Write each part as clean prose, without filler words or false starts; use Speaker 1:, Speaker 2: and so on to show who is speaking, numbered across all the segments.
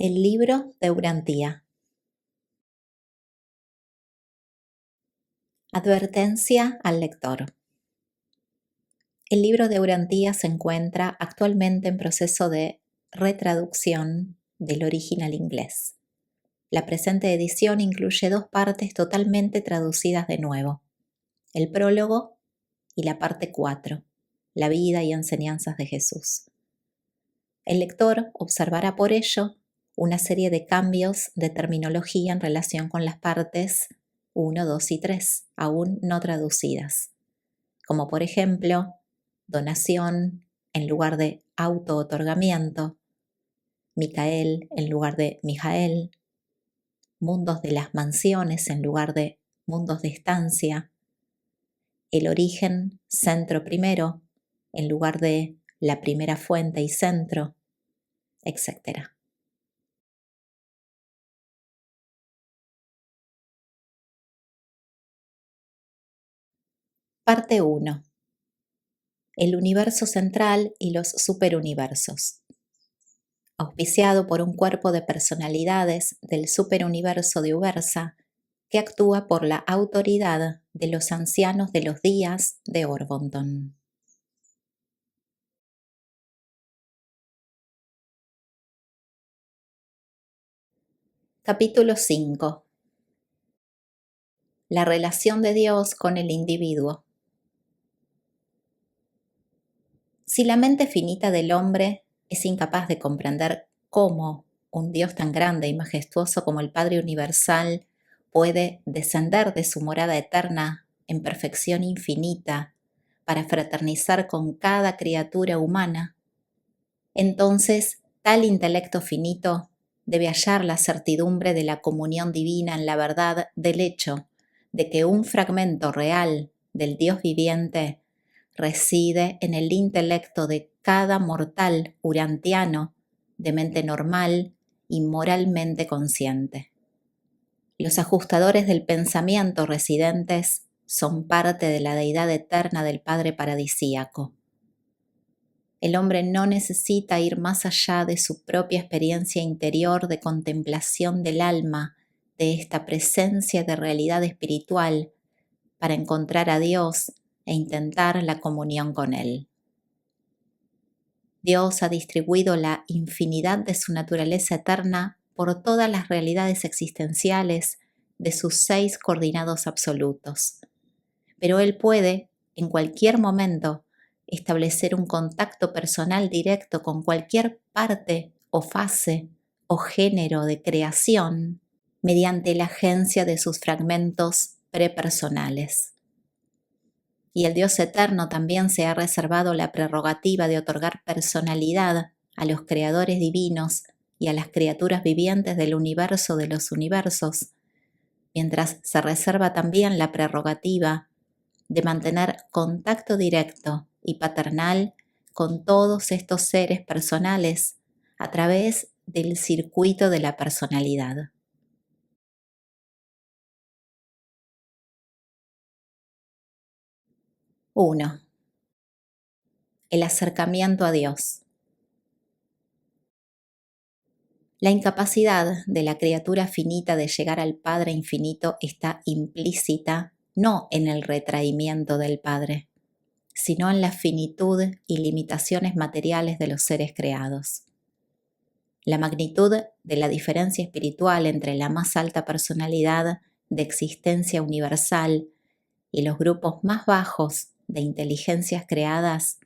Speaker 1: El libro de Urantía. Advertencia al lector. El libro de Urantía se encuentra actualmente en proceso de retraducción del original inglés. La presente edición incluye 2 partes totalmente traducidas de nuevo: el prólogo y la parte 4, la vida y enseñanzas de Jesús. El lector observará por ello una serie de cambios de terminología en relación con las partes 1, 2 y 3, aún no traducidas, como por ejemplo, donación en lugar de auto-otorgamiento, Micael en lugar de Mijael, mundos de las mansiones en lugar de mundos de estancia, el origen centro primero en lugar de la primera fuente y centro, etc. Parte 1. El universo central y los superuniversos. Auspiciado por un cuerpo de personalidades del superuniverso de Ubersa que actúa por la autoridad de los ancianos de los días de Orbonton. Capítulo 5. La relación de Dios con el individuo. Si la mente finita del hombre es incapaz de comprender cómo un Dios tan grande y majestuoso como el Padre Universal puede descender de su morada eterna en perfección infinita para fraternizar con cada criatura humana, entonces tal intelecto finito debe hallar la certidumbre de la comunión divina en la verdad del hecho de que un fragmento real del Dios viviente reside en el intelecto de cada mortal urantiano de mente normal y moralmente consciente. Los ajustadores del pensamiento residentes son parte de la deidad eterna del Padre Paradisíaco. El hombre no necesita ir más allá de su propia experiencia interior de contemplación del alma, de esta presencia de realidad espiritual, para encontrar a Dios e intentar la comunión con Él. Dios ha distribuido la infinidad de su naturaleza eterna por todas las realidades existenciales de sus 6 coordinados absolutos. Pero Él puede, en cualquier momento, establecer un contacto personal directo con cualquier parte o fase o género de creación mediante la agencia de sus fragmentos prepersonales. Y el Dios eterno también se ha reservado la prerrogativa de otorgar personalidad a los creadores divinos y a las criaturas vivientes del universo de los universos, mientras se reserva también la prerrogativa de mantener contacto directo y paternal con todos estos seres personales a través del circuito de la personalidad. 1. El acercamiento a Dios. La incapacidad de la criatura finita de llegar al Padre infinito está implícita no en el retraimiento del Padre, sino en la finitud y limitaciones materiales de los seres creados. La magnitud de la diferencia espiritual entre la más alta personalidad de existencia universal y los grupos más bajos de inteligencias creadas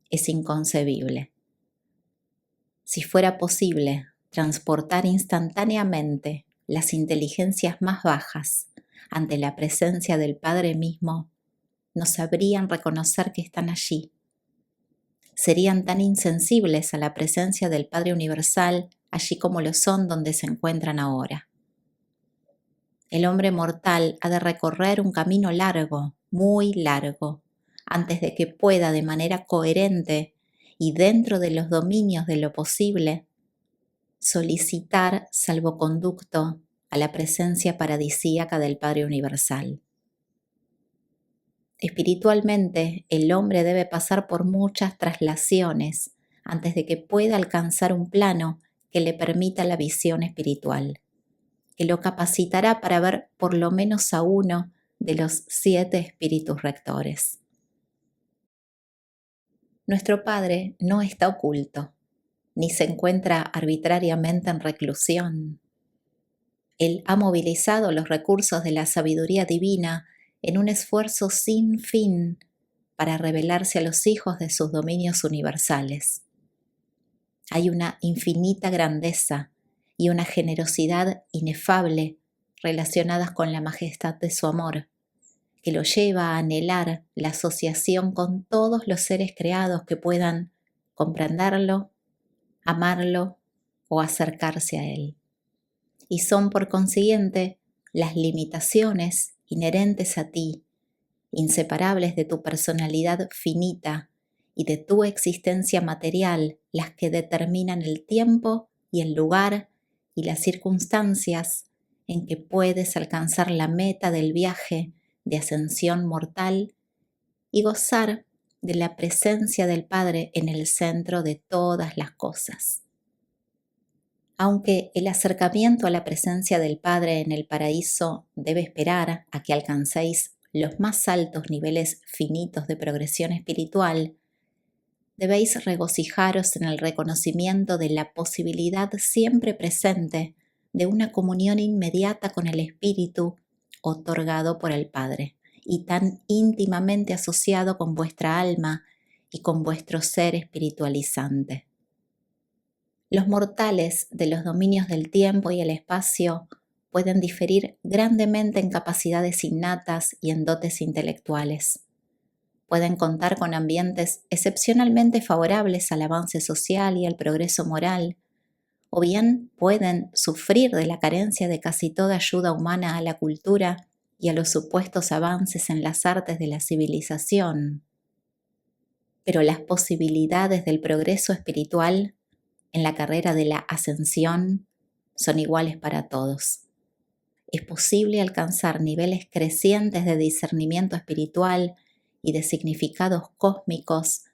Speaker 1: es inconcebible. Si fuera posible transportar instantáneamente las inteligencias más bajas ante la presencia del Padre mismo, no sabrían reconocer que están allí. Serían tan insensibles a la presencia del Padre Universal allí como lo son donde se encuentran ahora. El hombre mortal ha de recorrer un camino largo, muy largo, antes de que pueda de manera coherente y dentro de los dominios de lo posible solicitar salvoconducto a la presencia paradisíaca del Padre Universal. Espiritualmente, el hombre debe pasar por muchas traslaciones antes de que pueda alcanzar un plano que le permita la visión espiritual, que lo capacitará para ver por lo menos a uno de los 7 espíritus rectores. Nuestro Padre no está oculto, ni se encuentra arbitrariamente en reclusión. Él ha movilizado los recursos de la sabiduría divina en un esfuerzo sin fin para revelarse a los hijos de sus dominios universales. Hay una infinita grandeza y una generosidad inefable relacionadas con la majestad de su amor, que lo lleva a anhelar la asociación con todos los seres creados que puedan comprenderlo, amarlo o acercarse a él. Y son por consiguiente las limitaciones inherentes a ti, inseparables de tu personalidad finita y de tu existencia material, las que determinan el tiempo y el lugar y las circunstancias en que puedes alcanzar la meta del viaje de ascensión mortal y gozar de la presencia del Padre en el centro de todas las cosas. Aunque el acercamiento a la presencia del Padre en el paraíso debe esperar a que alcancéis los más altos niveles finitos de progresión espiritual, debéis regocijaros en el reconocimiento de la posibilidad siempre presente de una comunión inmediata con el Espíritu otorgado por el Padre y tan íntimamente asociado con vuestra alma y con vuestro ser espiritualizante. Los mortales de los dominios del tiempo y el espacio pueden diferir grandemente en capacidades innatas y en dotes intelectuales. Pueden contar con ambientes excepcionalmente favorables al avance social y al progreso moral, o bien pueden sufrir de la carencia de casi toda ayuda humana a la cultura y a los supuestos avances en las artes de la civilización. Pero las posibilidades del progreso espiritual en la carrera de la ascensión son iguales para todos. Es posible alcanzar niveles crecientes de discernimiento espiritual y de significados cósmicos,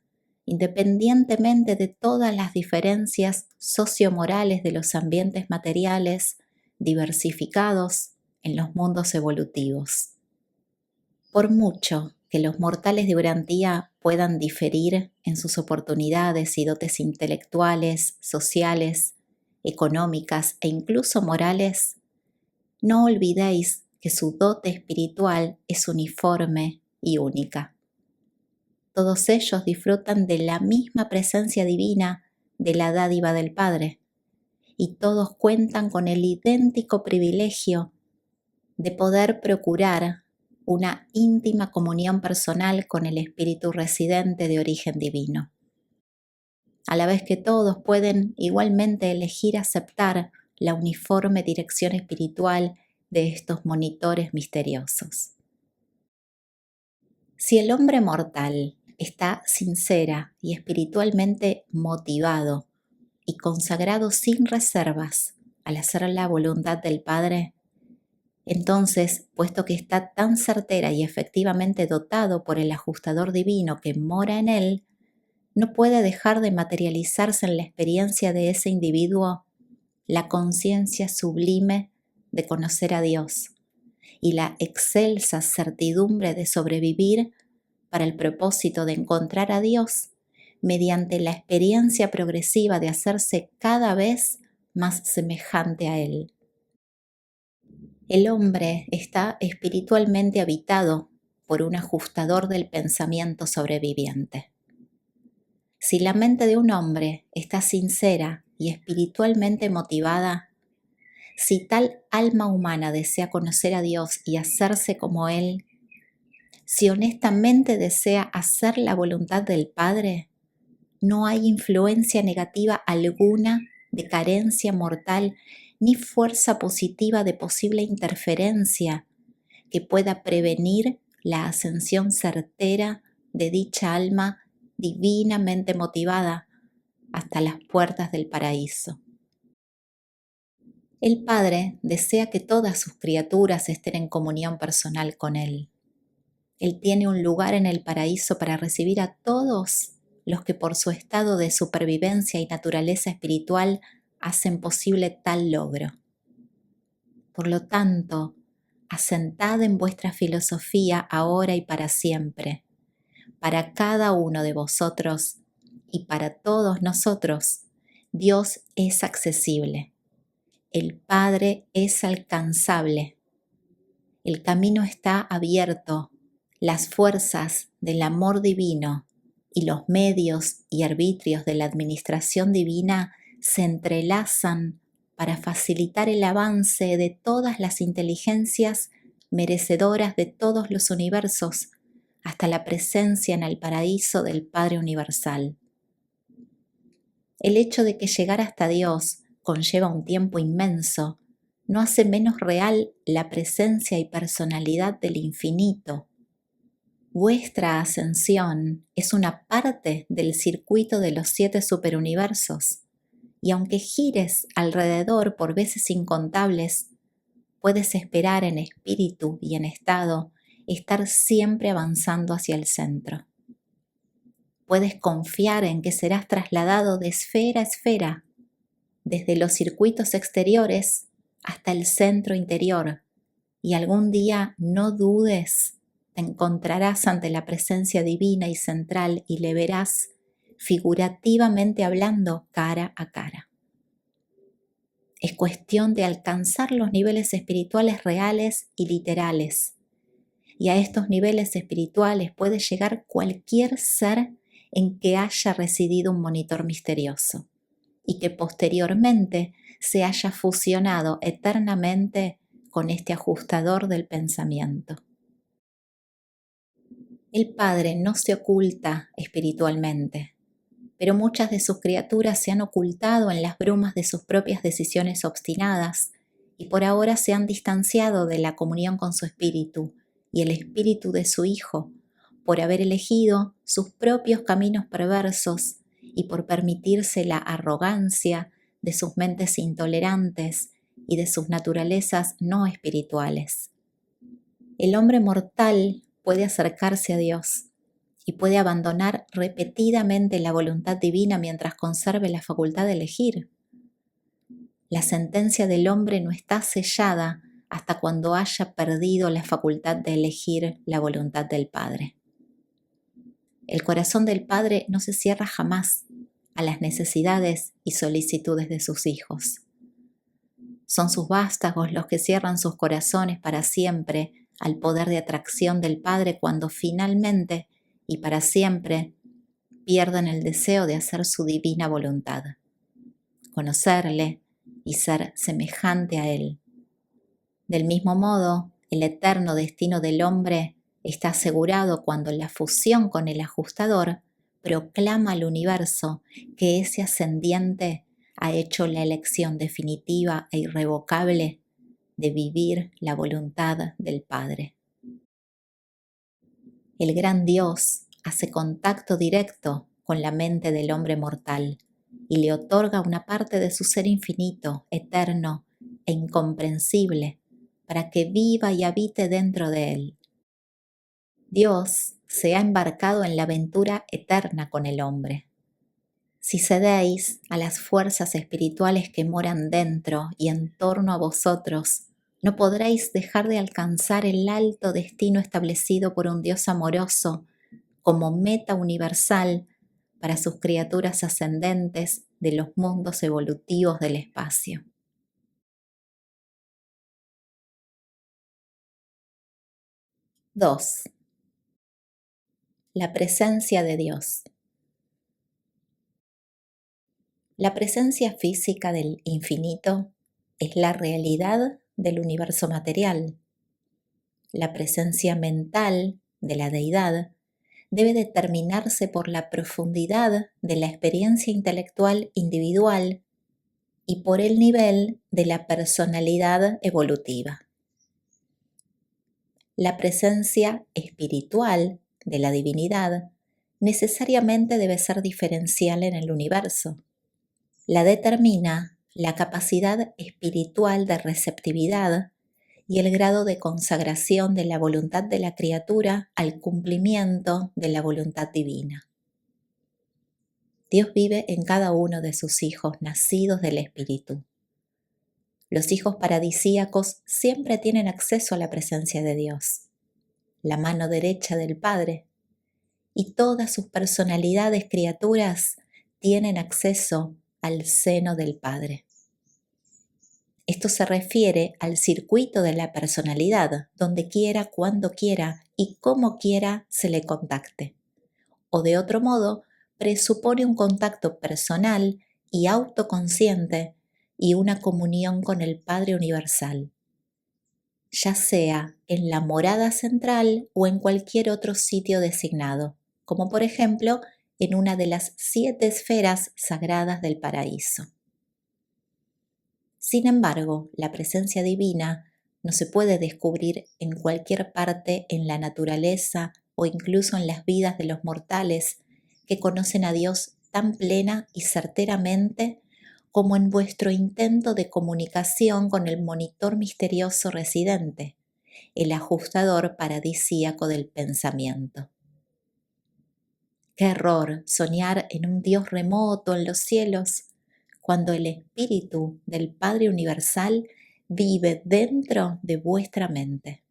Speaker 1: independientemente de todas las diferencias sociomorales de los ambientes materiales diversificados en los mundos evolutivos. Por mucho que los mortales de Urantía puedan diferir en sus oportunidades y dotes intelectuales, sociales, económicas e incluso morales, no olvidéis que su dote espiritual es uniforme y única. Todos ellos disfrutan de la misma presencia divina de la dádiva del Padre, y todos cuentan con el idéntico privilegio de poder procurar una íntima comunión personal con el Espíritu residente de origen divino, a la vez que todos pueden igualmente elegir aceptar la uniforme dirección espiritual de estos monitores misteriosos. Si el hombre mortal está sincera y espiritualmente motivado y consagrado sin reservas al hacer la voluntad del Padre, entonces, puesto que está tan certera y efectivamente dotado por el ajustador divino que mora en él, no puede dejar de materializarse en la experiencia de ese individuo la conciencia sublime de conocer a Dios y la excelsa certidumbre de sobrevivir para el propósito de encontrar a Dios mediante la experiencia progresiva de hacerse cada vez más semejante a Él. El hombre está espiritualmente habitado por un ajustador del pensamiento sobreviviente. Si la mente de un hombre está sincera y espiritualmente motivada, si tal alma humana desea conocer a Dios y hacerse como Él, si honestamente desea hacer la voluntad del Padre, no hay influencia negativa alguna de carencia mortal ni fuerza positiva de posible interferencia que pueda prevenir la ascensión certera de dicha alma divinamente motivada hasta las puertas del paraíso. El Padre desea que todas sus criaturas estén en comunión personal con Él. Él tiene un lugar en el paraíso para recibir a todos los que por su estado de supervivencia y naturaleza espiritual hacen posible tal logro. Por lo tanto, asentad en vuestra filosofía ahora y para siempre, para cada uno de vosotros y para todos nosotros, Dios es accesible, el Padre es alcanzable, el camino está abierto, las fuerzas del amor divino y los medios y arbitrios de la administración divina se entrelazan para facilitar el avance de todas las inteligencias merecedoras de todos los universos hasta la presencia en el paraíso del Padre Universal. El hecho de que llegar hasta Dios conlleva un tiempo inmenso no hace menos real la presencia y personalidad del infinito. Vuestra ascensión es una parte del circuito de los 7 superuniversos, y aunque gires alrededor por veces incontables, puedes esperar en espíritu y en estado estar siempre avanzando hacia el centro. Puedes confiar en que serás trasladado de esfera a esfera, desde los circuitos exteriores hasta el centro interior, y algún día no dudes, te encontrarás ante la presencia divina y central y le verás, figurativamente hablando, cara a cara. Es cuestión de alcanzar los niveles espirituales reales y literales, y a estos niveles espirituales puede llegar cualquier ser en que haya residido un monitor misterioso y que posteriormente se haya fusionado eternamente con este ajustador del pensamiento. El Padre no se oculta espiritualmente, pero muchas de sus criaturas se han ocultado en las brumas de sus propias decisiones obstinadas y por ahora se han distanciado de la comunión con su espíritu y el espíritu de su Hijo, por haber elegido sus propios caminos perversos y por permitirse la arrogancia de sus mentes intolerantes y de sus naturalezas no espirituales. El hombre mortal puede acercarse a Dios y puede abandonar repetidamente la voluntad divina mientras conserve la facultad de elegir. La sentencia del hombre no está sellada hasta cuando haya perdido la facultad de elegir la voluntad del Padre. El corazón del Padre no se cierra jamás a las necesidades y solicitudes de sus hijos. Son sus vástagos los que cierran sus corazones para siempre al poder de atracción del Padre cuando finalmente y para siempre pierden el deseo de hacer su divina voluntad, conocerle y ser semejante a Él. Del mismo modo, el eterno destino del hombre está asegurado cuando la fusión con el ajustador proclama al universo que ese ascendiente ha hecho la elección definitiva e irrevocable de vivir la voluntad del Padre. El gran Dios hace contacto directo con la mente del hombre mortal y le otorga una parte de su ser infinito, eterno e incomprensible para que viva y habite dentro de él. Dios se ha embarcado en la aventura eterna con el hombre. Si cedéis a las fuerzas espirituales que moran dentro y en torno a vosotros, no podréis dejar de alcanzar el alto destino establecido por un Dios amoroso como meta universal para sus criaturas ascendentes de los mundos evolutivos del espacio. 2. La presencia de Dios. La presencia física del infinito es la realidad del universo material. La presencia mental de la deidad debe determinarse por la profundidad de la experiencia intelectual individual y por el nivel de la personalidad evolutiva. La presencia espiritual de la divinidad necesariamente debe ser diferencial en el universo. La determina la capacidad espiritual de receptividad y el grado de consagración de la voluntad de la criatura al cumplimiento de la voluntad divina. Dios vive en cada uno de sus hijos nacidos del Espíritu. Los hijos paradisíacos siempre tienen acceso a la presencia de Dios, la mano derecha del Padre, y todas sus personalidades criaturas tienen acceso al seno del Padre. Esto se refiere al circuito de la personalidad, donde quiera, cuando quiera y como quiera se le contacte. O de otro modo, presupone un contacto personal y autoconsciente y una comunión con el Padre Universal, ya sea en la morada central o en cualquier otro sitio designado, como por ejemplo en una de las 7 esferas sagradas del paraíso. Sin embargo, la presencia divina no se puede descubrir en cualquier parte en la naturaleza o incluso en las vidas de los mortales que conocen a Dios tan plena y certeramente como en vuestro intento de comunicación con el monitor misterioso residente, el ajustador paradisíaco del pensamiento. Qué error soñar en un Dios remoto en los cielos, cuando el Espíritu del Padre Universal vive dentro de vuestra mente.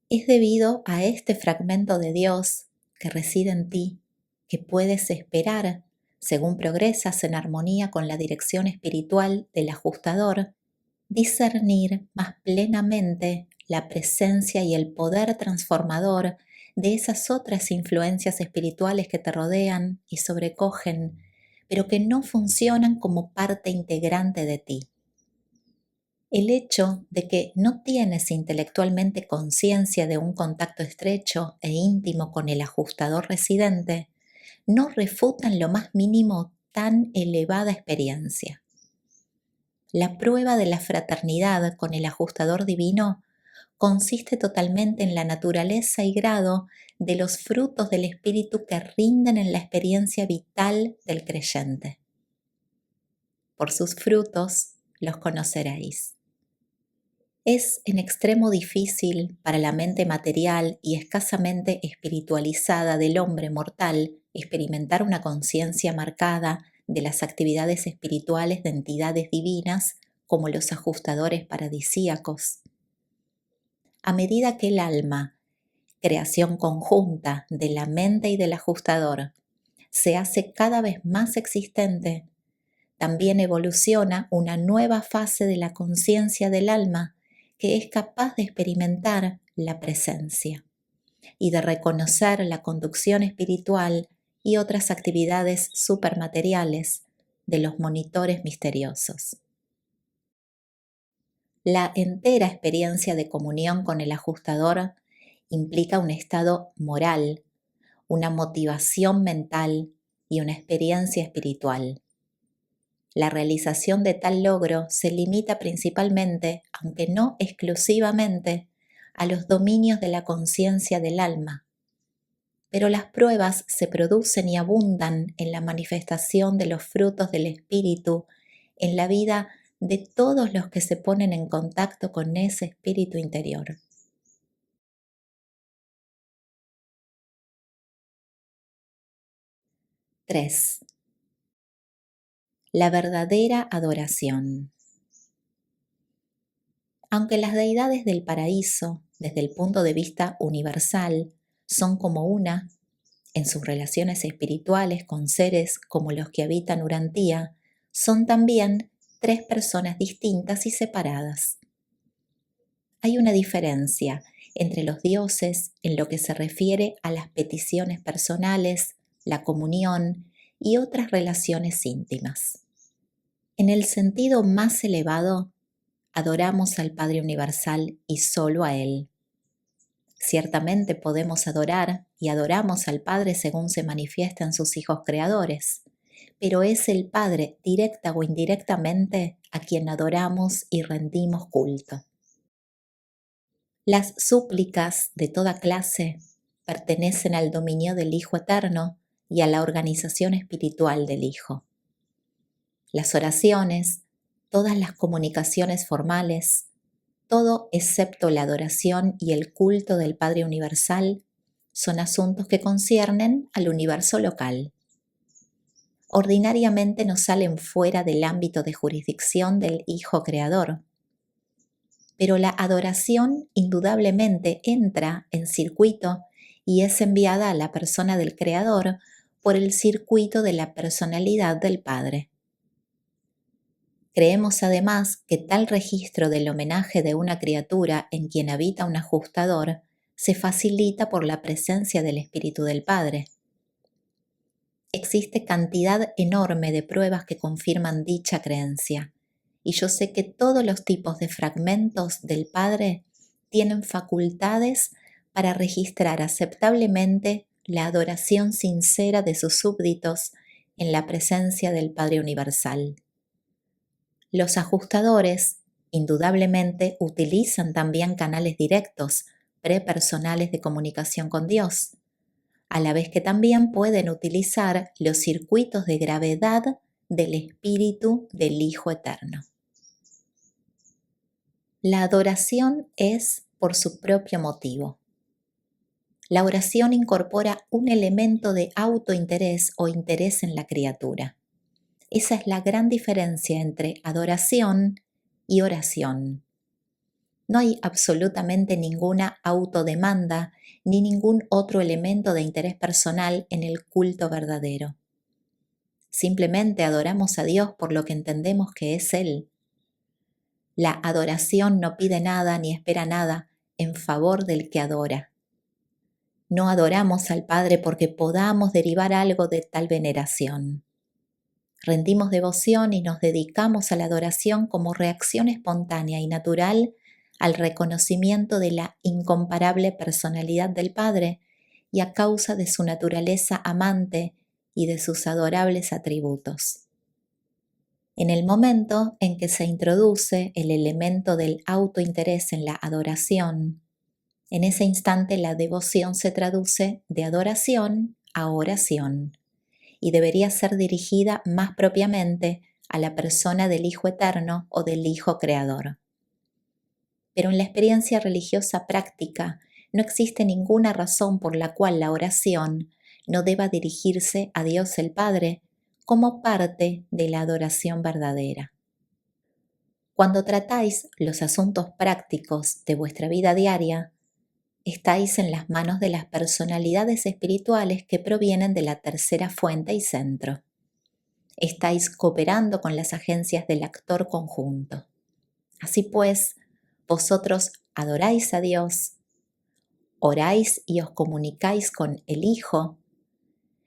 Speaker 1: Es debido a este fragmento de Dios que reside en ti, que puedes esperar, según progresas en armonía con la dirección espiritual del ajustador, discernir más plenamente la presencia y el poder transformador de esas otras influencias espirituales que te rodean y sobrecogen, pero que no funcionan como parte integrante de ti. El hecho de que no tienes intelectualmente conciencia de un contacto estrecho e íntimo con el ajustador residente no refuta en lo más mínimo tan elevada experiencia. La prueba de la fraternidad con el ajustador divino consiste totalmente en la naturaleza y grado de los frutos del espíritu que rinden en la experiencia vital del creyente. Por sus frutos los conoceréis. Es en extremo difícil para la mente material y escasamente espiritualizada del hombre mortal experimentar una conciencia marcada de las actividades espirituales de entidades divinas como los ajustadores paradisíacos. A medida que el alma, creación conjunta de la mente y del ajustador, se hace cada vez más existente, también evoluciona una nueva fase de la conciencia del alma que es capaz de experimentar la presencia y de reconocer la conducción espiritual y otras actividades supermateriales de los monitores misteriosos. La entera experiencia de comunión con el ajustador implica un estado moral, una motivación mental y una experiencia espiritual. La realización de tal logro se limita principalmente, aunque no exclusivamente, a los dominios de la conciencia del alma. Pero las pruebas se producen y abundan en la manifestación de los frutos del espíritu en la vida de todos los que se ponen en contacto con ese espíritu interior. Tres. La verdadera adoración. Aunque las deidades del paraíso, desde el punto de vista universal, son como una, en sus relaciones espirituales con seres como los que habitan Urantía, son también 3 personas distintas y separadas. Hay una diferencia entre los dioses en lo que se refiere a las peticiones personales, la comunión y otras relaciones íntimas. En el sentido más elevado, adoramos al Padre Universal y solo a Él. Ciertamente podemos adorar y adoramos al Padre según se manifiesta en sus hijos creadores, pero es el Padre, directa o indirectamente, a quien adoramos y rendimos culto. Las súplicas de toda clase pertenecen al dominio del Hijo Eterno y a la organización espiritual del Hijo. Las oraciones, todas las comunicaciones formales, todo excepto la adoración y el culto del Padre Universal, son asuntos que conciernen al universo local. ordinariamente no salen fuera del ámbito de jurisdicción del Hijo Creador. Pero la adoración indudablemente entra en circuito y es enviada a la persona del Creador por el circuito de la personalidad del Padre. Creemos además que tal registro del homenaje de una criatura en quien habita un ajustador se facilita por la presencia del Espíritu del Padre. Existe cantidad enorme de pruebas que confirman dicha creencia, y yo sé que todos los tipos de fragmentos del Padre tienen facultades para registrar aceptablemente la adoración sincera de sus súbditos en la presencia del Padre Universal. Los ajustadores, indudablemente, utilizan también canales directos, prepersonales de comunicación con Dios, a la vez que también pueden utilizar los circuitos de gravedad del Espíritu del Hijo Eterno. La adoración es por su propio motivo. La oración incorpora un elemento de autointerés o interés en la criatura. Esa es la gran diferencia entre adoración y oración. No hay absolutamente ninguna autodemanda ni ningún otro elemento de interés personal en el culto verdadero. Simplemente adoramos a Dios por lo que entendemos que es Él. La adoración no pide nada ni espera nada en favor del que adora. No adoramos al Padre porque podamos derivar algo de tal veneración. Rendimos devoción y nos dedicamos a la adoración como reacción espontánea y natural al reconocimiento de la incomparable personalidad del Padre y a causa de su naturaleza amante y de sus adorables atributos. En el momento en que se introduce el elemento del autointerés en la adoración, en ese instante la devoción se traduce de adoración a oración y debería ser dirigida más propiamente a la persona del Hijo Eterno o del Hijo Creador. Pero en la experiencia religiosa práctica no existe ninguna razón por la cual la oración no deba dirigirse a Dios el Padre como parte de la adoración verdadera. Cuando tratáis los asuntos prácticos de vuestra vida diaria, estáis en las manos de las personalidades espirituales que provienen de la tercera fuente y centro. Estáis cooperando con las agencias del actor conjunto. Así pues, vosotros adoráis a Dios, oráis y os comunicáis con el Hijo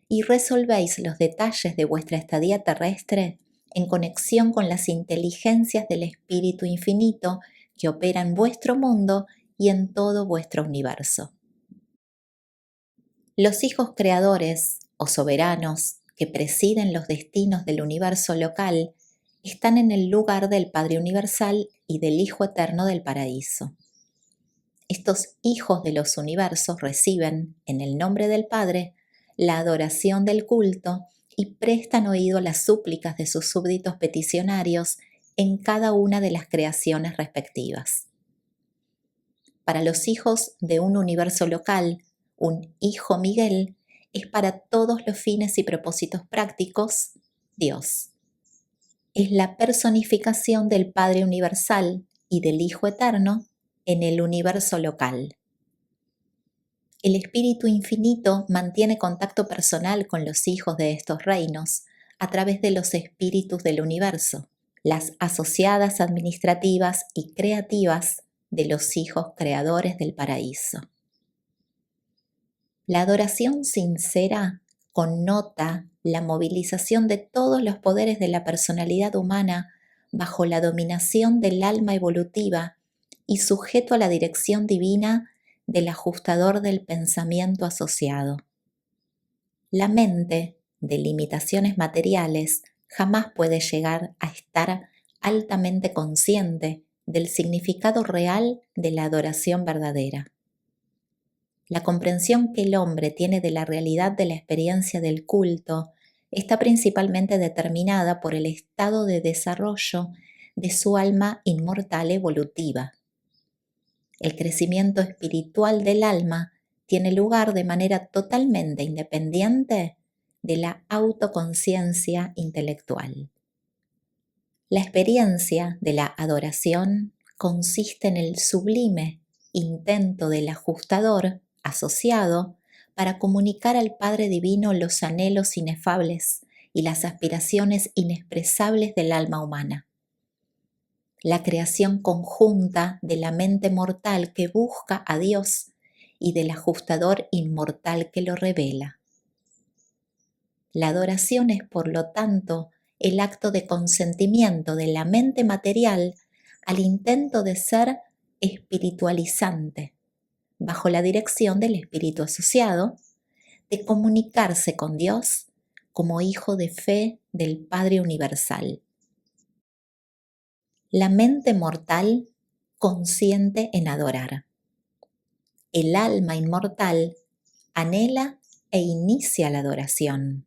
Speaker 1: y resolvéis los detalles de vuestra estadía terrestre en conexión con las inteligencias del Espíritu Infinito que opera en vuestro mundo y en todo vuestro universo. Los hijos creadores o soberanos que presiden los destinos del universo local están en el lugar del Padre Universal y del Hijo Eterno del Paraíso. Estos hijos de los universos reciben, en el nombre del Padre, la adoración del culto y prestan oído a las súplicas de sus súbditos peticionarios en cada una de las creaciones respectivas. Para los hijos de un universo local, un Hijo Miguel es para todos los fines y propósitos prácticos Dios. Es la personificación del Padre Universal y del Hijo Eterno en el universo local. El Espíritu Infinito mantiene contacto personal con los hijos de estos reinos a través de los espíritus del universo, las asociadas administrativas y creativas de los hijos creadores del paraíso. La adoración sincera connota la movilización de todos los poderes de la personalidad humana bajo la dominación del alma evolutiva y sujeto a la dirección divina del ajustador del pensamiento asociado. La mente, de limitaciones materiales, jamás puede llegar a estar altamente consciente del significado real de la adoración verdadera. La comprensión que el hombre tiene de la realidad de la experiencia del culto está principalmente determinada por el estado de desarrollo de su alma inmortal evolutiva. El crecimiento espiritual del alma tiene lugar de manera totalmente independiente de la autoconciencia intelectual. La experiencia de la adoración consiste en el sublime intento del ajustador asociado para comunicar al Padre Divino los anhelos inefables y las aspiraciones inexpresables del alma humana. La creación conjunta de la mente mortal que busca a Dios y del ajustador inmortal que lo revela. La adoración es, por lo tanto, el acto de consentimiento de la mente material al intento de ser espiritualizante, bajo la dirección del espíritu asociado, de comunicarse con Dios como hijo de fe del Padre Universal. La mente mortal consiente en adorar. El alma inmortal anhela e inicia la adoración.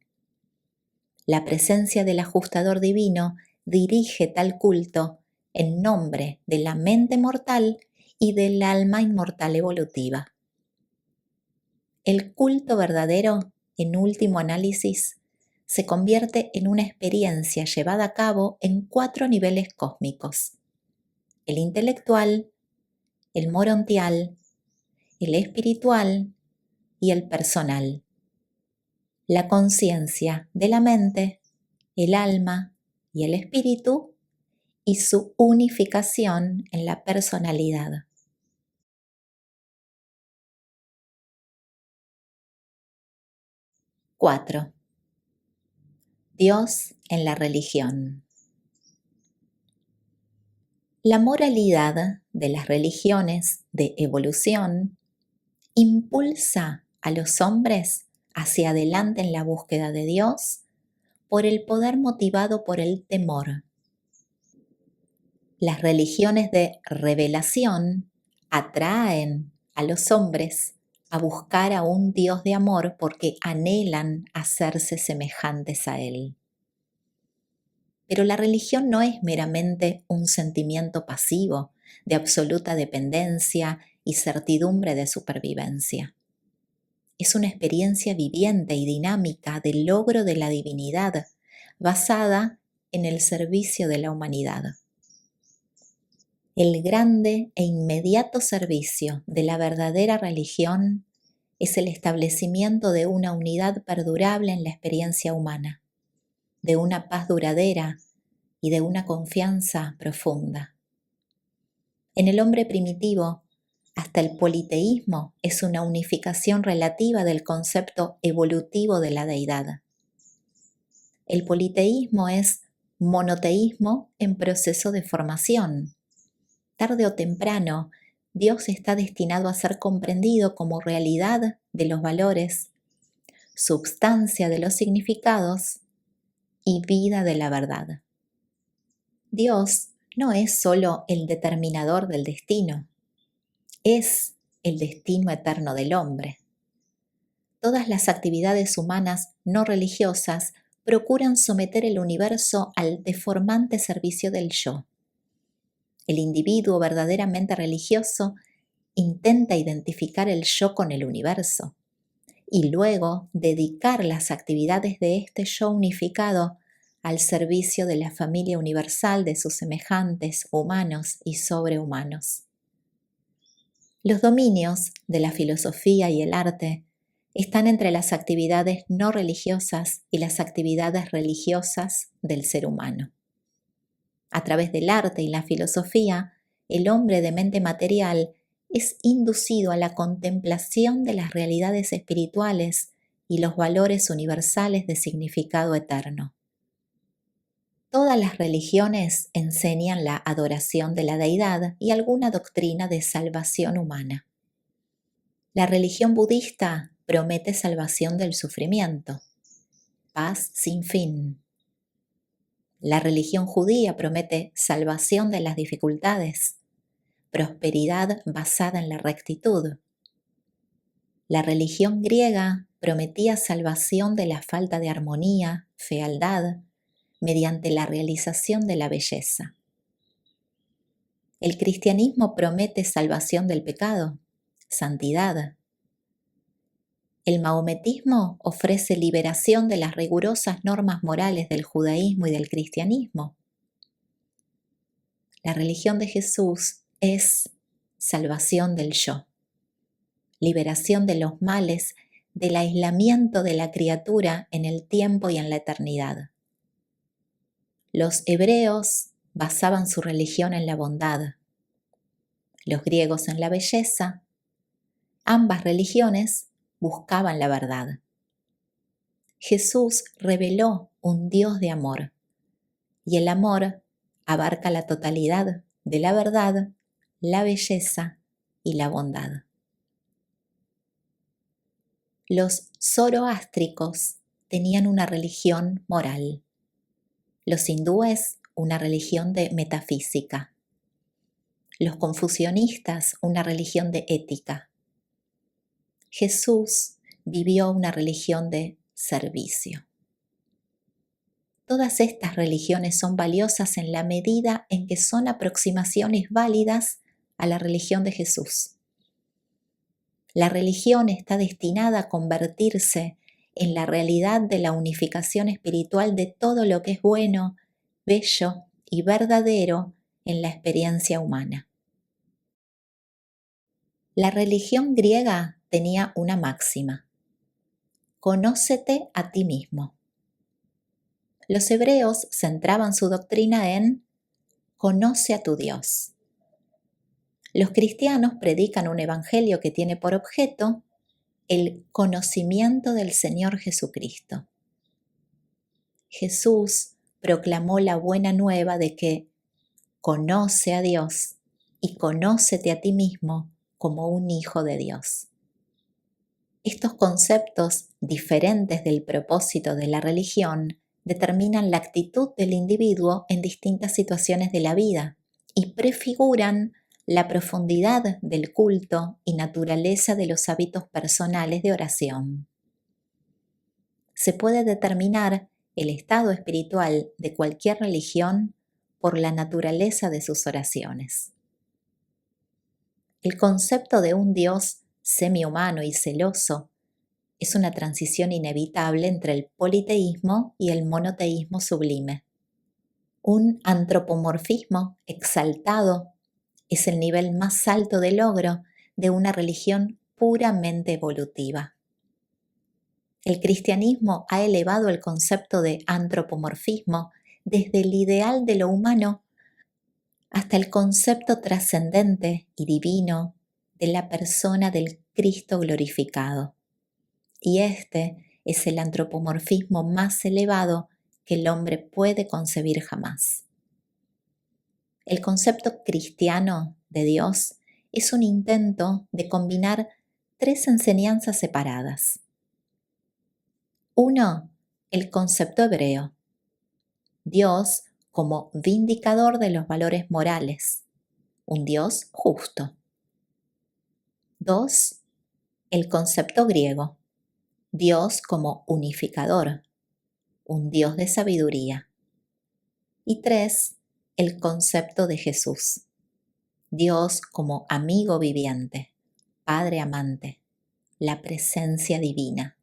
Speaker 1: La presencia del ajustador divino dirige tal culto en nombre de la mente mortal y del alma inmortal evolutiva. El culto verdadero, en último análisis, se convierte en una experiencia llevada a cabo en 4 niveles cósmicos: el intelectual, el morontial, el espiritual y el personal. La conciencia de la mente, el alma y el espíritu, y su unificación en la personalidad. 4. Dios en la religión. La moralidad de las religiones de evolución impulsa a los hombres hacia adelante en la búsqueda de Dios por el poder motivado por el temor. Las religiones de revelación atraen a los hombres a buscar a un Dios de amor porque anhelan hacerse semejantes a Él. Pero la religión no es meramente un sentimiento pasivo de absoluta dependencia y certidumbre de supervivencia. Es una experiencia viviente y dinámica del logro de la divinidad, basada en el servicio de la humanidad. El grande e inmediato servicio de la verdadera religión es el establecimiento de una unidad perdurable en la experiencia humana, de una paz duradera y de una confianza profunda. En el hombre primitivo, hasta el politeísmo es una unificación relativa del concepto evolutivo de la deidad. El politeísmo es monoteísmo en proceso de formación. Tarde o temprano, Dios está destinado a ser comprendido como realidad de los valores, substancia de los significados y vida de la verdad. Dios no es solo el determinador del destino, es el destino eterno del hombre. Todas las actividades humanas no religiosas procuran someter el universo al deformante servicio del yo. El individuo verdaderamente religioso intenta identificar el yo con el universo y luego dedicar las actividades de este yo unificado al servicio de la familia universal de sus semejantes humanos y sobrehumanos. Los dominios de la filosofía y el arte están entre las actividades no religiosas y las actividades religiosas del ser humano. A través del arte y la filosofía, el hombre de mente material es inducido a la contemplación de las realidades espirituales y los valores universales de significado eterno. Todas las religiones enseñan la adoración de la deidad y alguna doctrina de salvación humana. La religión budista promete salvación del sufrimiento, paz sin fin. La religión judía promete salvación de las dificultades, prosperidad basada en la rectitud. La religión griega prometía salvación de la falta de armonía, fealdad, mediante la realización de la belleza. El cristianismo promete salvación del pecado, santidad. El maometismo ofrece liberación de las rigurosas normas morales del judaísmo y del cristianismo. La religión de Jesús es salvación del yo, liberación de los males, del aislamiento de la criatura en el tiempo y en la eternidad. Los hebreos basaban su religión en la bondad, los griegos en la belleza. Ambas religiones buscaban la verdad. Jesús reveló un Dios de amor, y el amor abarca la totalidad de la verdad, la belleza y la bondad. Los zoroástricos tenían una religión moral, los hindúes una religión de metafísica, los confucionistas una religión de ética. Jesús vivió una religión de servicio. Todas estas religiones son valiosas en la medida en que son aproximaciones válidas a la religión de Jesús. La religión está destinada a convertirse en la realidad de la unificación espiritual de todo lo que es bueno, bello y verdadero en la experiencia humana. La religión griega tenía una máxima: conócete a ti mismo. Los hebreos centraban su doctrina en conoce a tu Dios. Los cristianos predican un evangelio que tiene por objeto el conocimiento del Señor Jesucristo. Jesús proclamó la buena nueva de que conoce a Dios y conócete a ti mismo como un hijo de Dios. Estos conceptos, diferentes del propósito de la religión, determinan la actitud del individuo en distintas situaciones de la vida y prefiguran la profundidad del culto y naturaleza de los hábitos personales de oración. Se puede determinar el estado espiritual de cualquier religión por la naturaleza de sus oraciones. El concepto de un Dios semihumano y celoso es una transición inevitable entre el politeísmo y el monoteísmo sublime. Un antropomorfismo exaltado es el nivel más alto de logro de una religión puramente evolutiva. El cristianismo ha elevado el concepto de antropomorfismo desde el ideal de lo humano hasta el concepto trascendente y divino de la persona del Cristo glorificado. Y este es el antropomorfismo más elevado que el hombre puede concebir jamás. El concepto cristiano de Dios es un intento de combinar tres enseñanzas separadas. 1. El concepto hebreo. Dios como vindicador de los valores morales, un Dios justo. 2. El concepto griego. Dios como unificador, un Dios de sabiduría. Y 3. El concepto de Jesús. Dios como amigo viviente, Padre amante, la presencia divina.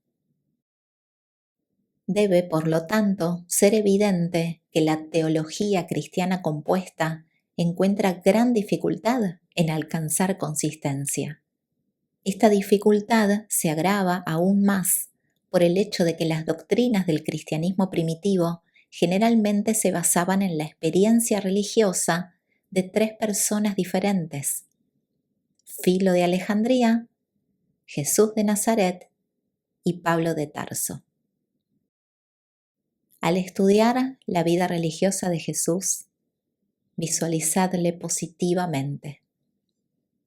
Speaker 1: Debe, por lo tanto, ser evidente que la teología cristiana compuesta encuentra gran dificultad en alcanzar consistencia. Esta dificultad se agrava aún más por el hecho de que las doctrinas del cristianismo primitivo generalmente se basaban en la experiencia religiosa de tres personas diferentes: Filo de Alejandría, Jesús de Nazaret y Pablo de Tarso. Al estudiar la vida religiosa de Jesús, visualizadle positivamente.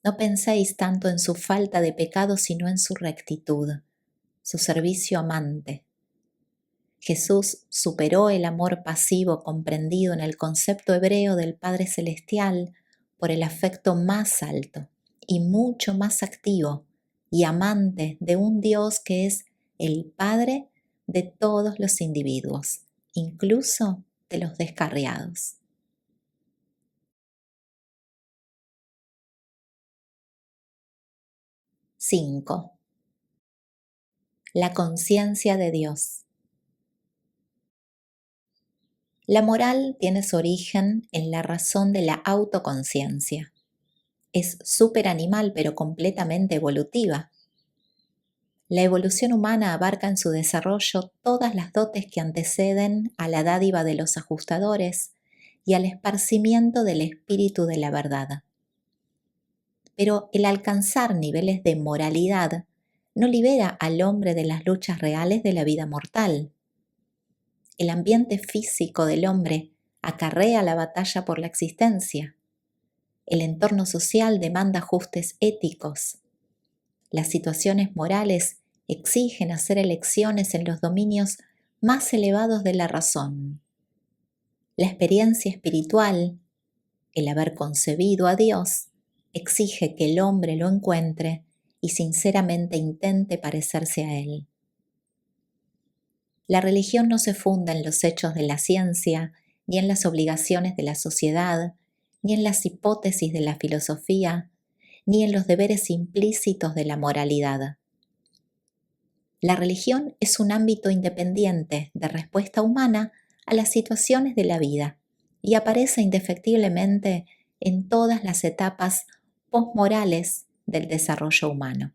Speaker 1: No penséis tanto en su falta de pecado, sino en su rectitud, su servicio amante. Jesús superó el amor pasivo comprendido en el concepto hebreo del Padre Celestial por el afecto más alto y mucho más activo y amante de un Dios que es el Padre de todos los individuos, incluso de los descarriados. 5. La conciencia de Dios. La moral tiene su origen en la razón de la autoconciencia. Es superanimal pero completamente evolutiva. La evolución humana abarca en su desarrollo todas las dotes que anteceden a la dádiva de los ajustadores y al esparcimiento del espíritu de la verdad. Pero el alcanzar niveles de moralidad no libera al hombre de las luchas reales de la vida mortal. El ambiente físico del hombre acarrea la batalla por la existencia. El entorno social demanda ajustes éticos. Las situaciones morales exigen hacer elecciones en los dominios más elevados de la razón. La experiencia espiritual, el haber concebido a Dios, exige que el hombre lo encuentre y sinceramente intente parecerse a Él. La religión no se funda en los hechos de la ciencia, ni en las obligaciones de la sociedad, ni en las hipótesis de la filosofía, ni en los deberes implícitos de la moralidad. La religión es un ámbito independiente de respuesta humana a las situaciones de la vida y aparece indefectiblemente en todas las etapas posmorales del desarrollo humano.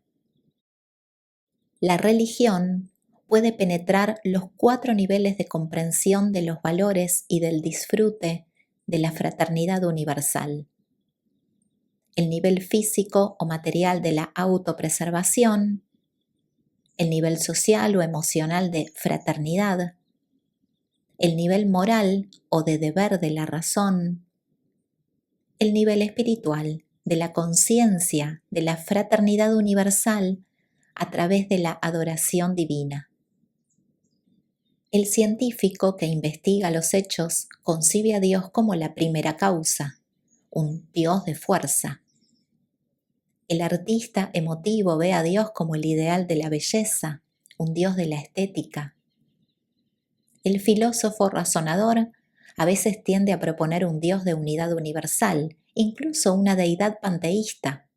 Speaker 1: La religión puede penetrar los 4 niveles de comprensión de los valores y del disfrute de la fraternidad universal. El nivel físico o material de la autopreservación, el nivel social o emocional de fraternidad, el nivel moral o de deber de la razón, el nivel espiritual de la conciencia de la fraternidad universal a través de la adoración divina. El científico que investiga los hechos concibe a Dios como la primera causa, un Dios de fuerza. El artista emotivo ve a Dios como el ideal de la belleza, un Dios de la estética. El filósofo razonador a veces tiende a proponer un Dios de unidad universal, incluso una deidad panteísta.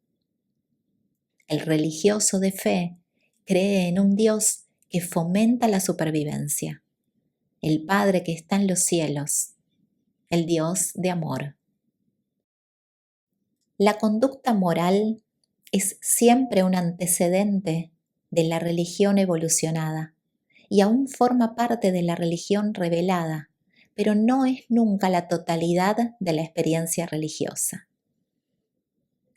Speaker 1: El religioso de fe cree en un Dios que fomenta la supervivencia, el Padre que está en los cielos, el Dios de amor. La conducta moral es siempre un antecedente de la religión evolucionada y aún forma parte de la religión revelada, pero no es nunca la totalidad de la experiencia religiosa.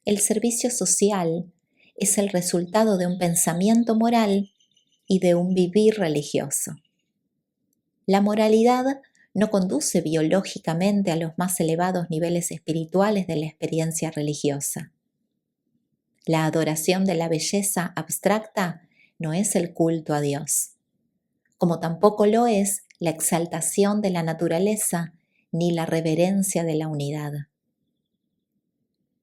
Speaker 1: El servicio social es el resultado de un pensamiento moral y de un vivir religioso. La moralidad no conduce biológicamente a los más elevados niveles espirituales de la experiencia religiosa. La adoración de la belleza abstracta no es el culto a Dios, como tampoco lo es la exaltación de la naturaleza ni la reverencia de la unidad.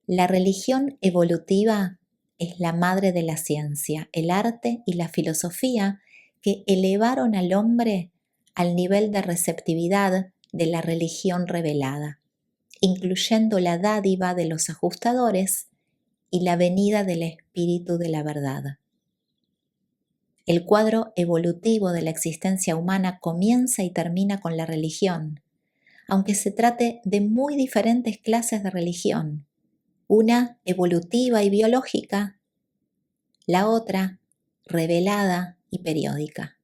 Speaker 1: La religión evolutiva es la madre de la ciencia, el arte y la filosofía que elevaron al hombre al nivel de receptividad de la religión revelada, incluyendo la dádiva de los ajustadores y la venida del espíritu de la verdad. El cuadro evolutivo de la existencia humana comienza y termina con la religión, aunque se trate de muy diferentes clases de religión, una evolutiva y biológica, la otra revelada y periódica.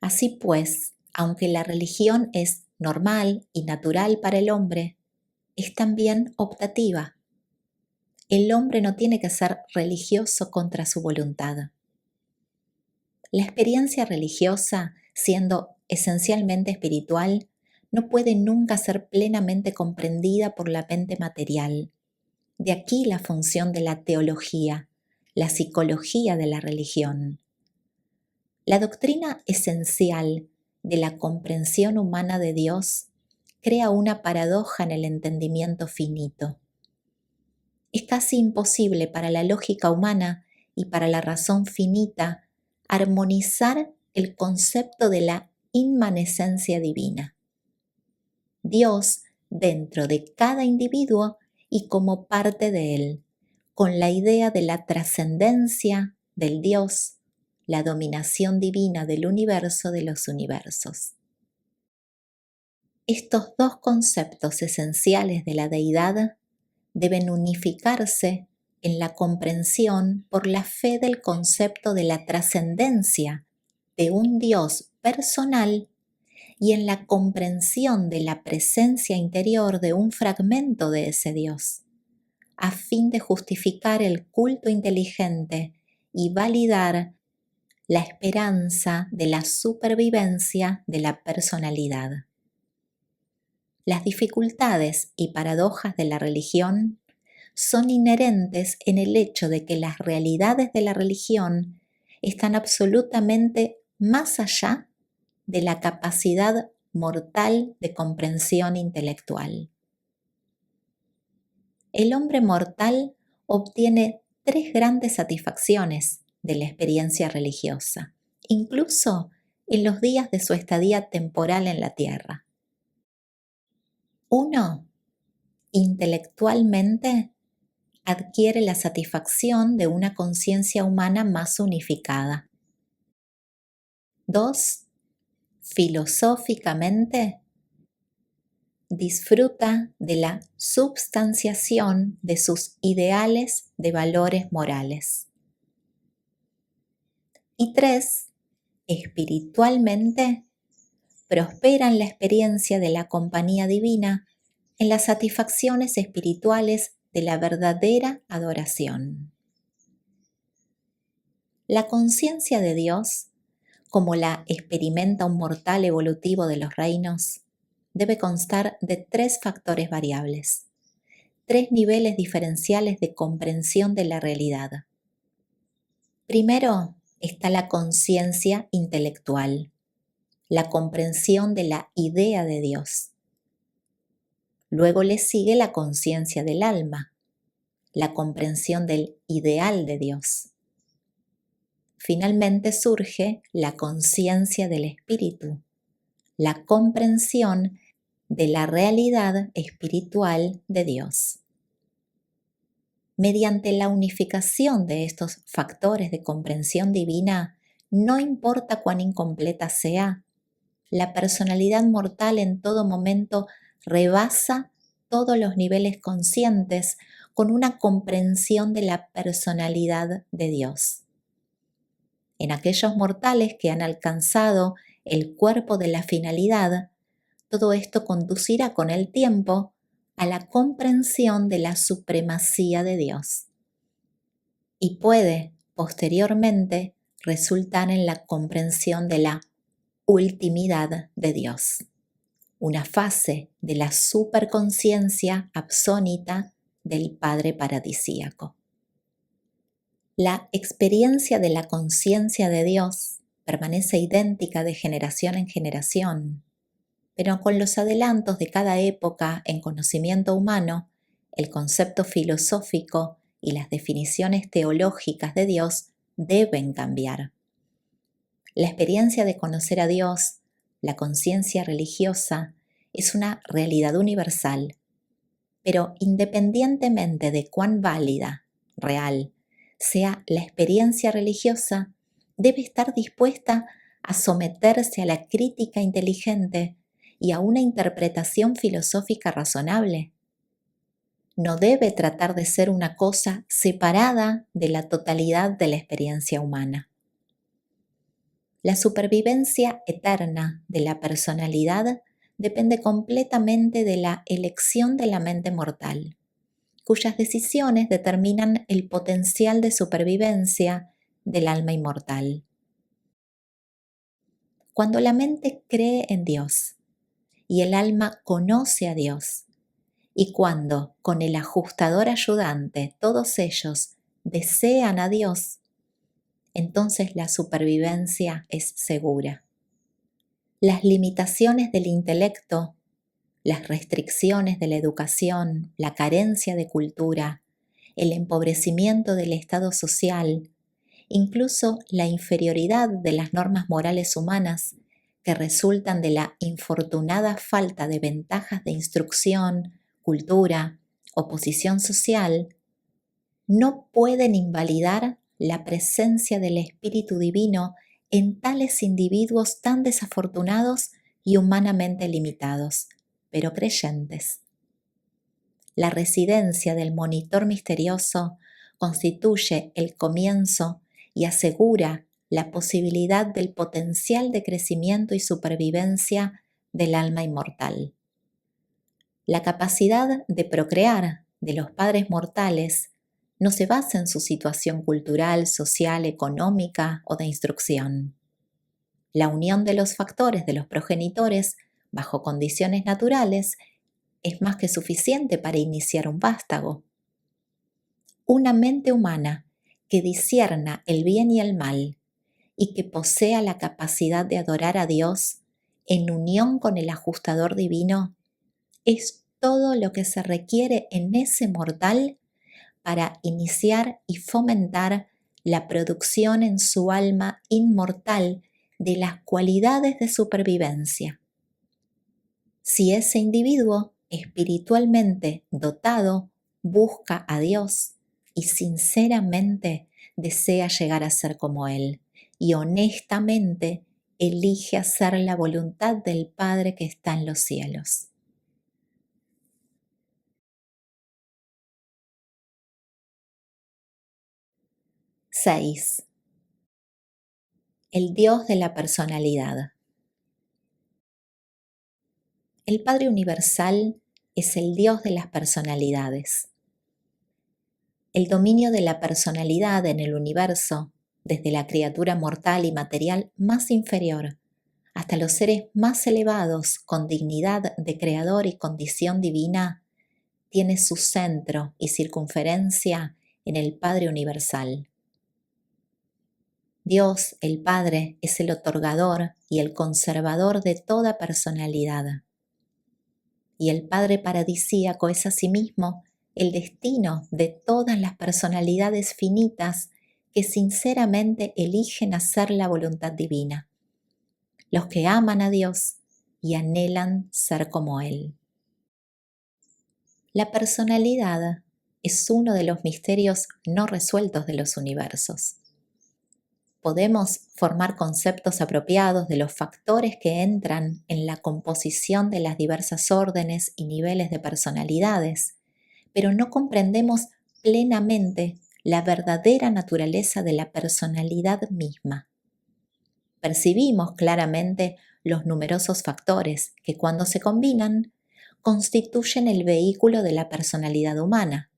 Speaker 1: Así pues, aunque la religión es normal y natural para el hombre, es también optativa. El hombre no tiene que ser religioso contra su voluntad. La experiencia religiosa, siendo esencialmente espiritual, no puede nunca ser plenamente comprendida por la mente material. De aquí la función de la teología, la psicología de la religión. La doctrina esencial de la comprensión humana de Dios crea una paradoja en el entendimiento finito. Es casi imposible para la lógica humana y para la razón finita armonizar el concepto de la inmanescencia divina. Dios dentro de cada individuo y como parte de él, con la idea de la trascendencia del Dios, la dominación divina del universo de los universos. Estos dos conceptos esenciales de la deidad deben unificarse en la comprensión por la fe del concepto de la trascendencia de un Dios personal y en la comprensión de la presencia interior de un fragmento de ese Dios, a fin de justificar el culto inteligente y validar la esperanza de la supervivencia de la personalidad. Las dificultades y paradojas de la religión son inherentes en el hecho de que las realidades de la religión están absolutamente más allá de la capacidad mortal de comprensión intelectual. El hombre mortal obtiene tres grandes satisfacciones de la experiencia religiosa, incluso en los días de su estadía temporal en la tierra. 1. Intelectualmente adquiere la satisfacción de una conciencia humana más unificada. 2. Filosóficamente disfruta de la substanciación de sus ideales de valores morales. Y 3. Espiritualmente prospera en la experiencia de la compañía divina, en las satisfacciones espirituales de la verdadera adoración. La conciencia de Dios, como la experimenta un mortal evolutivo de los reinos, debe constar de tres factores variables, tres niveles diferenciales de comprensión de la realidad. Primero está la conciencia intelectual, la comprensión de la idea de Dios. Luego le sigue la conciencia del alma, la comprensión del ideal de Dios. Finalmente surge la conciencia del espíritu, la comprensión de la realidad espiritual de Dios. Mediante la unificación de estos factores de comprensión divina, no importa cuán incompleta sea, la personalidad mortal en todo momento rebasa todos los niveles conscientes con una comprensión de la personalidad de Dios. En aquellos mortales que han alcanzado el cuerpo de la finalidad, todo esto conducirá con el tiempo a la comprensión de la supremacía de Dios y puede, posteriormente, resultar en la comprensión de la ultimidad de Dios, una fase de la superconciencia absónita del Padre paradisíaco. La experiencia de la conciencia de Dios permanece idéntica de generación en generación, pero con los adelantos de cada época en conocimiento humano, el concepto filosófico y las definiciones teológicas de Dios deben cambiar. La experiencia de conocer a Dios, la conciencia religiosa, es una realidad universal, pero independientemente de cuán válida, real, sea la experiencia religiosa, debe estar dispuesta a someterse a la crítica inteligente y a una interpretación filosófica razonable. No debe tratar de ser una cosa separada de la totalidad de la experiencia humana. La supervivencia eterna de la personalidad depende completamente de la elección de la mente mortal, cuyas decisiones determinan el potencial de supervivencia del alma inmortal. Cuando la mente cree en Dios y el alma conoce a Dios, y cuando, con el ajustador ayudante, todos ellos desean a Dios, entonces la supervivencia es segura. Las limitaciones del intelecto, las restricciones de la educación, la carencia de cultura, el empobrecimiento del estado social, incluso la inferioridad de las normas morales humanas que resultan de la infortunada falta de ventajas de instrucción, cultura o posición social, no pueden invalidar la presencia del Espíritu Divino en tales individuos tan desafortunados y humanamente limitados, pero creyentes. La residencia del monitor misterioso constituye el comienzo y asegura la posibilidad del potencial de crecimiento y supervivencia del alma inmortal. La capacidad de procrear de los padres mortales no se basa en su situación cultural, social, económica o de instrucción. La unión de los factores de los progenitores bajo condiciones naturales es más que suficiente para iniciar un vástago. Una mente humana que discierna el bien y el mal y que posea la capacidad de adorar a Dios en unión con el ajustador divino es todo lo que se requiere en ese mortal para iniciar y fomentar la producción en su alma inmortal de las cualidades de supervivencia. Si ese individuo espiritualmente dotado busca a Dios y sinceramente desea llegar a ser como Él y honestamente elige hacer la voluntad del Padre que está en los cielos. ¡6! El Dios de la personalidad. El Padre Universal es el Dios de las personalidades. El dominio de la personalidad en el universo, desde la criatura mortal y material más inferior hasta los seres más elevados con dignidad de creador y condición divina, tiene su centro y circunferencia en el Padre Universal. Dios, el Padre, es el otorgador y el conservador de toda personalidad. Y el Padre paradisíaco es asimismo el destino de todas las personalidades finitas que sinceramente eligen hacer la voluntad divina, los que aman a Dios y anhelan ser como Él. La personalidad es uno de los misterios no resueltos de los universos. Podemos formar conceptos apropiados de los factores que entran en la composición de las diversas órdenes y niveles de personalidades, pero no comprendemos plenamente la verdadera naturaleza de la personalidad misma. Percibimos claramente los numerosos factores que, cuando se combinan, constituyen el vehículo de la personalidad humana,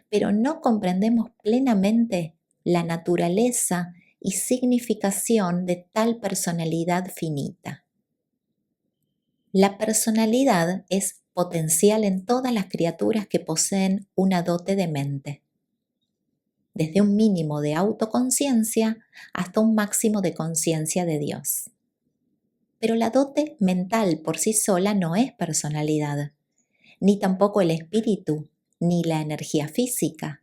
Speaker 1: pero no comprendemos plenamente la naturaleza y significación de tal personalidad finita. La personalidad es potencial en todas las criaturas que poseen una dote de mente, desde un mínimo de autoconciencia hasta un máximo de conciencia de Dios. Pero la dote mental por sí sola no es personalidad, ni tampoco el espíritu, ni la energía física.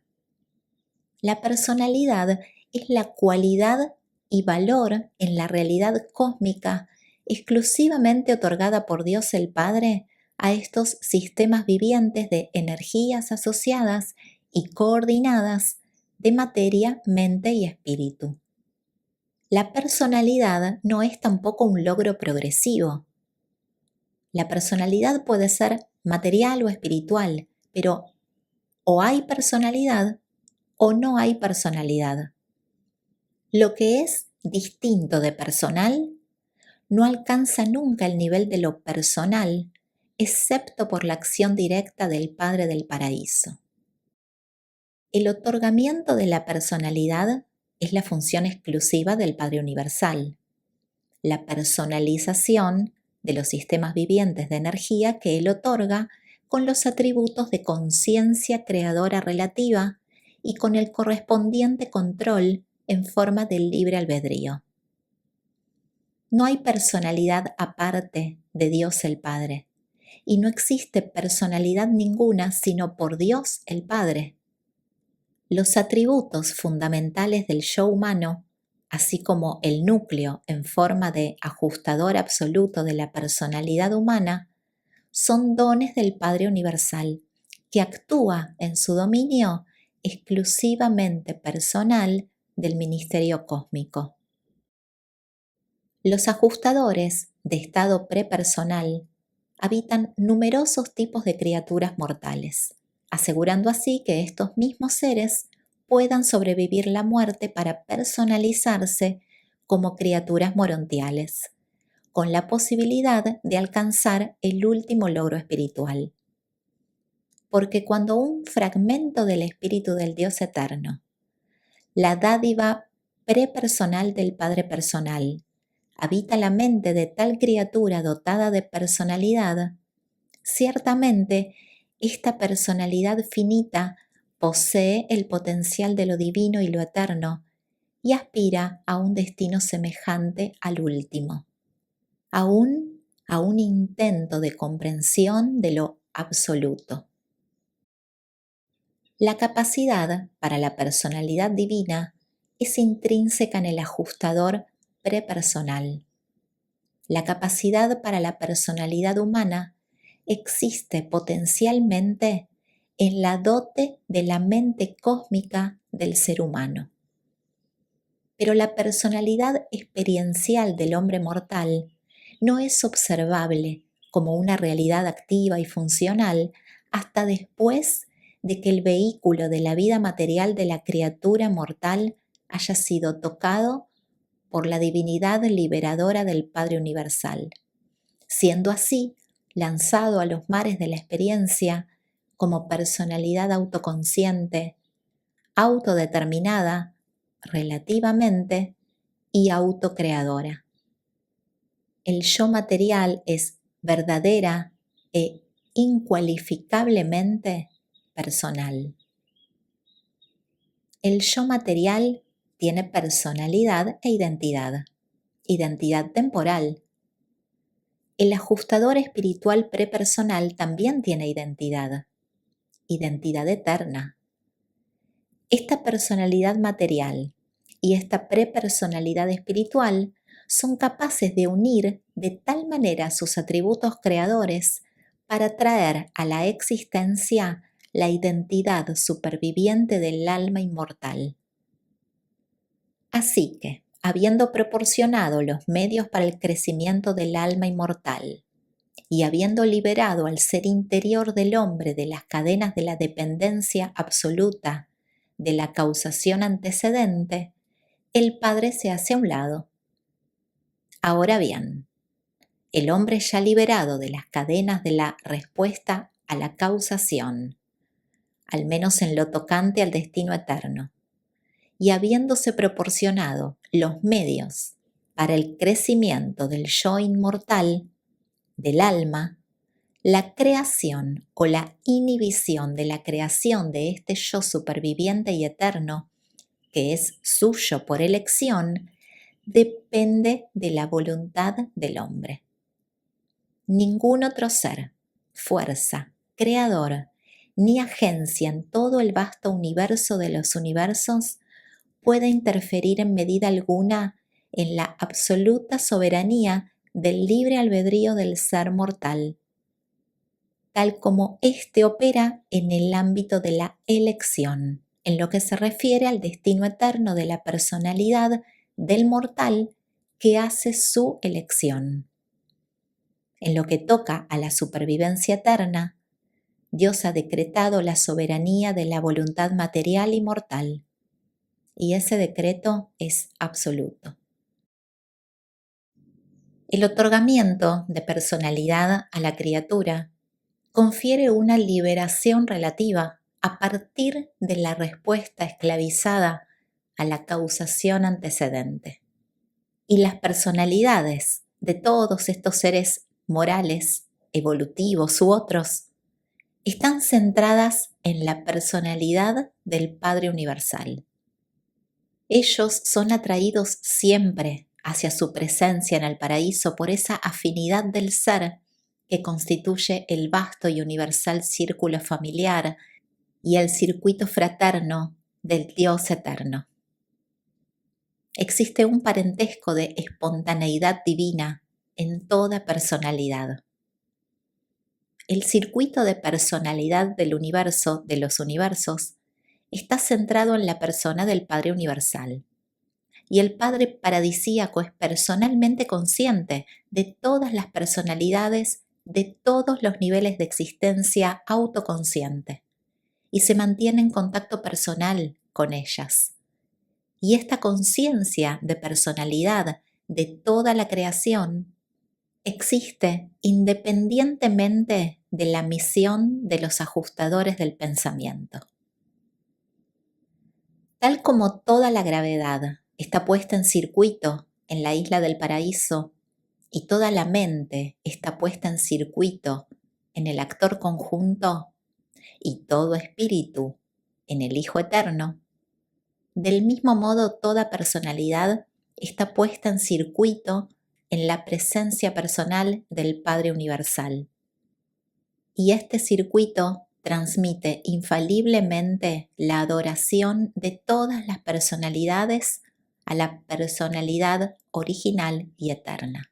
Speaker 1: La personalidad es la cualidad y valor en la realidad cósmica exclusivamente otorgada por Dios el Padre a estos sistemas vivientes de energías asociadas y coordinadas de materia, mente y espíritu. La personalidad no es tampoco un logro progresivo. La personalidad puede ser material o espiritual, pero o hay personalidad o no hay personalidad. Lo que es distinto de personal no alcanza nunca el nivel de lo personal, excepto por la acción directa del Padre del Paraíso. El otorgamiento de la personalidad es la función exclusiva del Padre Universal. La personalización de los sistemas vivientes de energía que Él otorga con los atributos de conciencia creadora relativa y con el correspondiente control en forma del libre albedrío. No hay personalidad aparte de Dios el Padre, y no existe personalidad ninguna sino por Dios el Padre. Los atributos fundamentales del yo humano, así como el núcleo en forma de ajustador absoluto de la personalidad humana, son dones del Padre Universal, que actúa en su dominio exclusivamente personal del ministerio cósmico. Los ajustadores de estado prepersonal habitan numerosos tipos de criaturas mortales, asegurando así que estos mismos seres puedan sobrevivir la muerte para personalizarse como criaturas morontiales, con la posibilidad de alcanzar el último logro espiritual. Porque cuando un fragmento del espíritu del Dios eterno, la dádiva prepersonal del Padre personal, habita la mente de tal criatura dotada de personalidad, ciertamente esta personalidad finita posee el potencial de lo divino y lo eterno y aspira a un destino semejante al último, aún a un intento de comprensión de lo absoluto. La capacidad para la personalidad divina es intrínseca en el ajustador prepersonal. La capacidad para la personalidad humana existe potencialmente en la dote de la mente cósmica del ser humano. Pero la personalidad experiencial del hombre mortal no es observable como una realidad activa y funcional hasta después de que el vehículo de la vida material de la criatura mortal haya sido tocado por la divinidad liberadora del Padre Universal, siendo así lanzado a los mares de la experiencia como personalidad autoconsciente, autodeterminada, relativamente y autocreadora. El yo material es verdadera e incualificablemente personal. El yo material tiene personalidad e identidad temporal. El ajustador espiritual prepersonal también tiene identidad eterna. Esta personalidad material y esta prepersonalidad espiritual son capaces de unir de tal manera sus atributos creadores para traer a la existencia la identidad superviviente del alma inmortal. Así que, habiendo proporcionado los medios para el crecimiento del alma inmortal y habiendo liberado al ser interior del hombre de las cadenas de la dependencia absoluta de la causación antecedente, el Padre se hace a un lado. Ahora bien, el hombre ya liberado de las cadenas de la respuesta a la causación, al menos en lo tocante al destino eterno, y habiéndose proporcionado los medios para el crecimiento del yo inmortal, del alma, la creación o la inhibición de la creación de este yo superviviente y eterno, que es suyo por elección, depende de la voluntad del hombre. Ningún otro ser, fuerza, creador, ni agencia en todo el vasto universo de los universos puede interferir en medida alguna en la absoluta soberanía del libre albedrío del ser mortal, tal como éste opera en el ámbito de la elección, en lo que se refiere al destino eterno de la personalidad del mortal que hace su elección. En lo que toca a la supervivencia eterna, Dios ha decretado la soberanía de la voluntad material y mortal, y ese decreto es absoluto. El otorgamiento de personalidad a la criatura confiere una liberación relativa a partir de la respuesta esclavizada a la causación antecedente. Y las personalidades de todos estos seres morales, evolutivos u otros, están centradas en la personalidad del Padre Universal. Ellos son atraídos siempre hacia su presencia en el paraíso por esa afinidad del ser que constituye el vasto y universal círculo familiar y el circuito fraterno del Dios eterno. Existe un parentesco de espontaneidad divina en toda personalidad. El circuito de personalidad del universo, de los universos, está centrado en la persona del Padre Universal. Y el Padre Paradisíaco es personalmente consciente de todas las personalidades, de todos los niveles de existencia autoconsciente, y se mantiene en contacto personal con ellas. Y esta conciencia de personalidad de toda la creación existe independientemente de la misión de los ajustadores del pensamiento. Tal como toda la gravedad está puesta en circuito en la isla del paraíso y toda la mente está puesta en circuito en el actor conjunto y todo espíritu en el Hijo Eterno, del mismo modo toda personalidad está puesta en circuito en la presencia personal del Padre Universal. Y este circuito transmite infaliblemente la adoración de todas las personalidades a la personalidad original y eterna.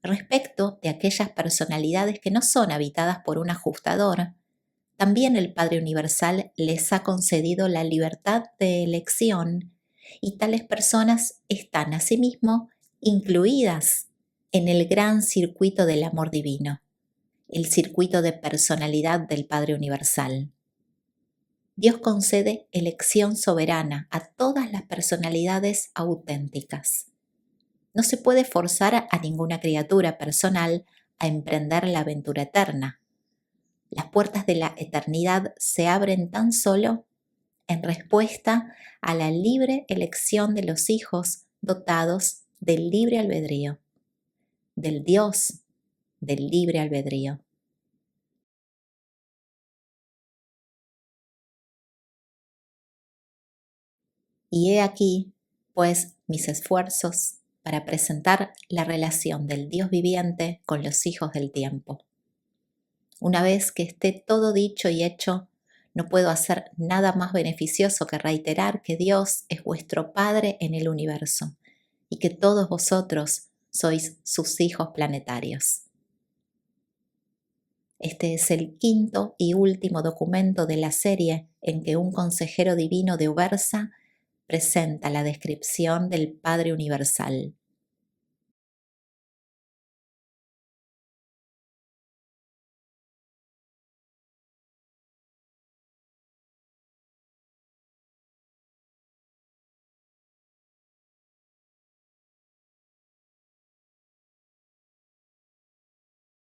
Speaker 1: Respecto de aquellas personalidades que no son habitadas por un ajustador, también el Padre Universal les ha concedido la libertad de elección y tales personas están asimismo incluidas en el gran circuito del amor divino, el circuito de personalidad del Padre Universal. Dios concede elección soberana a todas las personalidades auténticas. No se puede forzar a ninguna criatura personal a emprender la aventura eterna. Las puertas de la eternidad se abren tan solo en respuesta a la libre elección de los hijos dotados del libre albedrío, del Dios del libre albedrío. Y he aquí, pues, mis esfuerzos para presentar la relación del Dios viviente con los hijos del tiempo. Una vez que esté todo dicho y hecho, no puedo hacer nada más beneficioso que reiterar que Dios es vuestro Padre en el universo y que todos vosotros sois sus hijos planetarios. Este es el quinto y último documento de la serie en que un consejero divino de Ubersa presenta la descripción del Padre Universal.